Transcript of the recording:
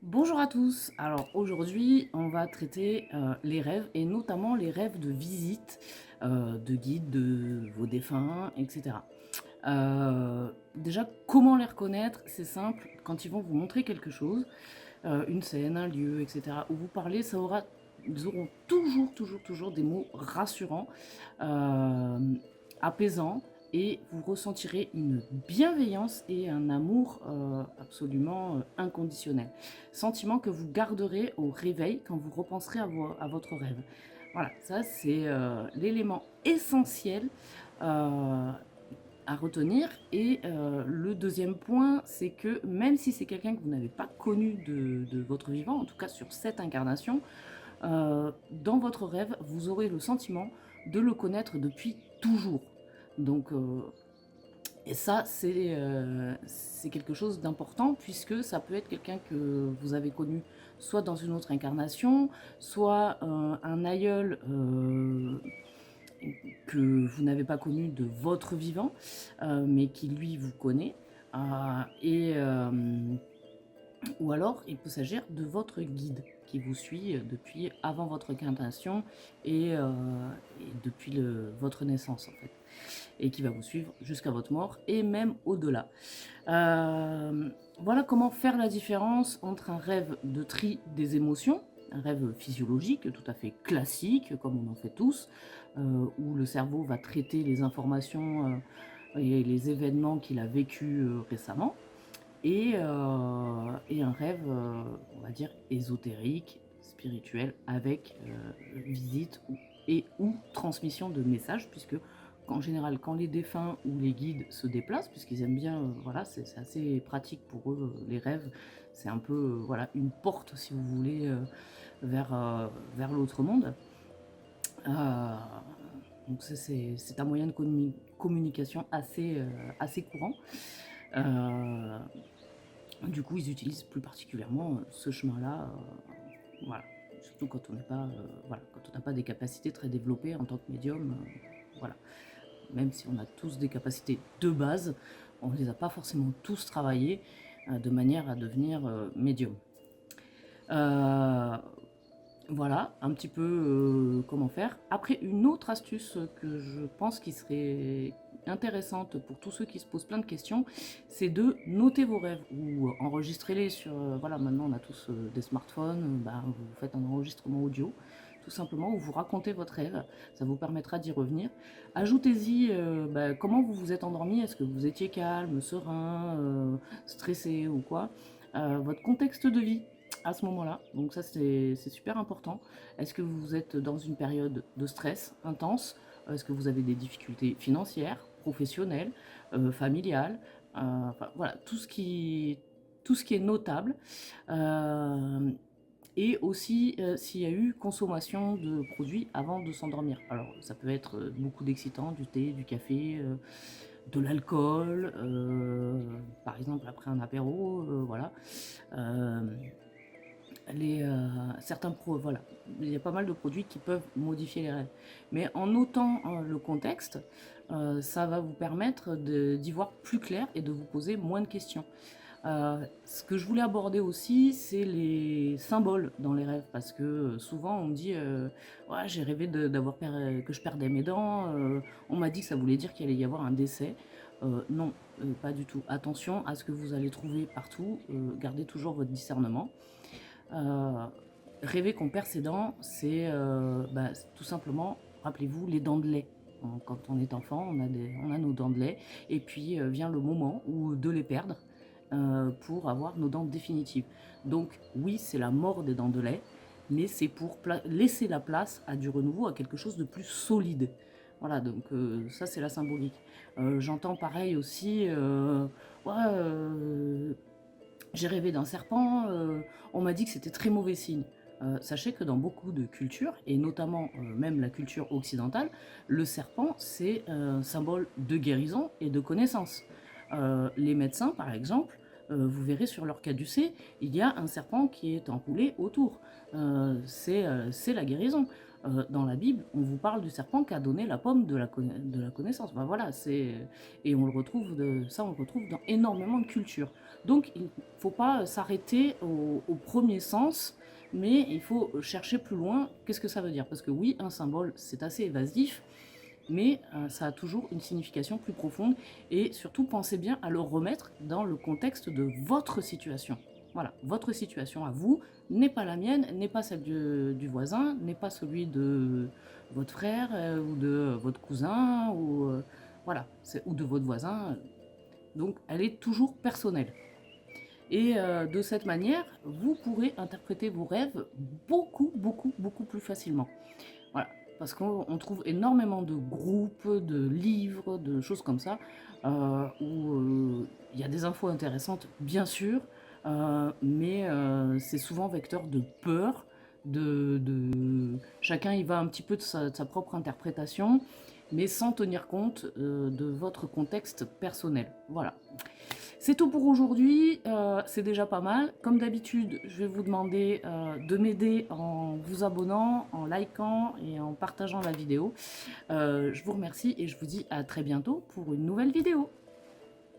Bonjour à tous. Alors aujourd'hui, on va traiter les rêves et notamment les rêves de visite, de guides, de vos défunts, etc. Déjà, comment les reconnaître? C'est simple. Quand ils vont vous montrer quelque chose, une scène, un lieu, etc., où vous parlez, ils auront toujours des mots rassurants, euh, apaisants, et vous ressentirez une bienveillance et un amour absolument inconditionnel. Sentiment que vous garderez au réveil quand vous repenserez à votre rêve. Voilà, ça c'est l'élément essentiel euh, à retenir. Et le deuxième point, c'est que même si c'est quelqu'un que vous n'avez pas connu de votre vivant, en tout cas sur cette incarnation, dans votre rêve, vous aurez le sentiment de le connaître depuis toujours. Donc, et ça, c'est quelque chose d'important puisque ça peut être quelqu'un que vous avez connu soit dans une autre incarnation, soit un aïeul que vous n'avez pas connu de votre vivant, mais qui lui vous connaît. Et ou alors, il peut s'agir de votre guide qui vous suit depuis avant votre incarnation et depuis votre naissance en fait, et qui va vous suivre jusqu'à votre mort et même au-delà. Euh, voilà comment faire la différence entre un rêve de tri des émotions, un rêve physiologique tout à fait classique, comme on en fait tous, où le cerveau va traiter les informations et les événements qu'il a vécus récemment, et un rêve, on va dire, ésotérique, spirituel, avec visite et ou transmission de messages, puisque en général, quand les défunts ou les guides se déplacent, puisqu'ils aiment bien, voilà, c'est assez pratique pour eux, les rêves, c'est un peu, voilà, une porte, si vous voulez, vers l'autre monde. Euh, donc c'est un moyen de communication assez courant. Euh, du coup, ils utilisent plus particulièrement ce chemin-là, voilà. Surtout quand on n'est pas, voilà, quand on n'a pas des capacités très développées en tant que médium, voilà. Même si on a tous des capacités de base, on ne les a pas forcément tous travaillées de manière à devenir médium. Euh, voilà, un petit peu comment faire. Après, une autre astuce que je pense qui serait intéressante pour tous ceux qui se posent plein de questions, c'est de noter vos rêves ou enregistrer-les sur... voilà, maintenant on a tous des smartphones, bah, vous faites un enregistrement audio, tout simplement, où vous racontez votre rêve, ça vous permettra d'y revenir. Ajoutez-y bah, comment vous vous êtes endormi, est-ce que vous étiez calme, serein, stressé ou quoi, votre contexte de vie à ce moment-là. Donc ça, c'est super important. Est-ce que vous êtes dans une période de stress intense? Est-ce que vous avez des difficultés financières, professionnelles, familiales? Enfin, voilà, tout ce qui est notable. Euh, et aussi s'il y a eu consommation de produits avant de s'endormir. Alors ça peut être beaucoup d'excitants, du thé, du café, de l'alcool, par exemple après un apéro, voilà. Euh, voilà, il y a pas mal de produits qui peuvent modifier les rêves. Mais en notant le contexte, ça va vous permettre d'y voir plus clair et de vous poser moins de questions. Ce que je voulais aborder aussi, c'est les symboles dans les rêves, parce que souvent on me dit ouais, j'ai rêvé que je perdais mes dents, on m'a dit que ça voulait dire qu'il allait y avoir un décès. Non, pas du tout. Attention à ce que vous allez trouver partout, gardez toujours votre discernement. Euh, Rêver qu'on perd ses dents, c'est bah, tout simplement, rappelez-vous, les dents de lait. Quand on est enfant, on a nos dents de lait, et puis vient le moment où de les perdre pour avoir nos dents définitives. Donc oui, c'est la mort des dents de lait, mais c'est pour laisser la place à du renouveau, à quelque chose de plus solide. Voilà, donc ça c'est la symbolique. J'entends pareil aussi, ouais, j'ai rêvé d'un serpent, on m'a dit que c'était très mauvais signe. Sachez que dans beaucoup de cultures, et notamment même la culture occidentale, le serpent, c'est un symbole de guérison et de connaissance. Les médecins, par exemple, vous verrez sur leur caducée, il y a un serpent qui est enroulé autour. C'est la guérison. dans la Bible, on vous parle du serpent qui a donné la pomme de de la connaissance. Ben voilà, et on le retrouve ça, on le retrouve dans énormément de cultures. Donc il ne faut pas s'arrêter au premier sens, mais il faut chercher plus loin. Qu'est-ce que ça veut dire? Parce que oui, un symbole, c'est assez évasif, mais ça a toujours une signification plus profonde, et surtout pensez bien à le remettre dans le contexte de votre situation. Voilà, votre situation à vous n'est pas la mienne, n'est pas celle du voisin, n'est pas celui de votre frère ou de votre cousin, voilà, ou de votre voisin. Donc elle est toujours personnelle. Et de cette manière, vous pourrez interpréter vos rêves beaucoup plus facilement. Voilà, parce qu'on trouve énormément de groupes, de livres, de choses comme ça, où il y a des infos intéressantes, bien sûr, mais c'est souvent vecteur de peur, chacun y va un petit peu de sa propre interprétation, mais sans tenir compte de votre contexte personnel. Voilà. C'est tout pour aujourd'hui, c'est déjà pas mal. Comme d'habitude, je vais vous demander de m'aider en vous abonnant, en likant et en partageant la vidéo. Je vous remercie et je vous dis à très bientôt pour une nouvelle vidéo.